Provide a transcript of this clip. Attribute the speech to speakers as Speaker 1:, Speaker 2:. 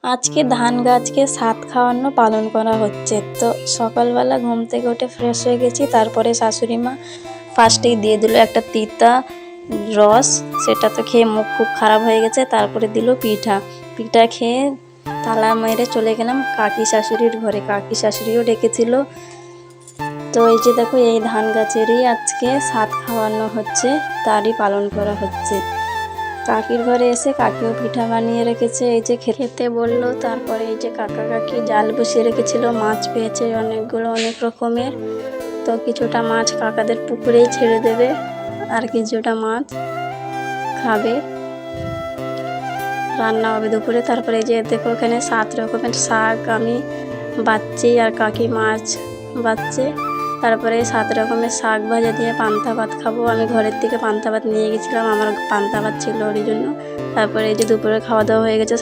Speaker 1: আজকে ধান গাছকে সাত খাওয়ানো পালন করা হচ্ছে। তো সকালবেলা ঘুম থেকে উঠে ফ্রেশ হয়ে গেছি, তারপরে শাশুড়ি মা ফার্স্টেই দিয়ে দিল একটা তিতা রস। সেটা তো খেয়ে মুখ খুব খারাপ হয়ে গেছে। তারপরে দিল পিঠা। পিঠা খেয়ে তালা মেরে চলে গেলাম কাকি শাশুড়ির ঘরে। কাকি শাশুড়িও ডেকেছিল। তো এই যে দেখো, এই ধান গাছেরই আজকে সাত খাওয়ানো হচ্ছে, তারই পালন করা হচ্ছে। কাকির ঘরে এসে কাকিও পিঠা বানিয়ে রেখেছে, এই যে খেতে বললো। তারপরে এই যে কাকা কাকি জাল বসিয়ে রেখেছিল, মাছ পেয়েছে অনেকগুলো, অনেক রকমের। তো কিছুটা মাছ কাকাদের পুকুরেই ছেড়ে দেবে, আর কিছুটা মাছ খাবে, রান্না হবে দুপুরে। তারপরে এই যে দেখো, এখানে 7 রকমের শাক আমি বাচ্ছি, আর কাকি মাছ বাচ্চে। তারপরে 7 রকমের শাক ভাজা দিয়ে পান্তা ভাত খাবো। আমি ঘরের থেকে পান্তা ভাত নিয়ে গেছিলাম, আমার পান্তা ভাত ছিল ওর জন্য। তারপরে এই যে দুপুরে খাওয়া দাওয়া হয়ে গেছে।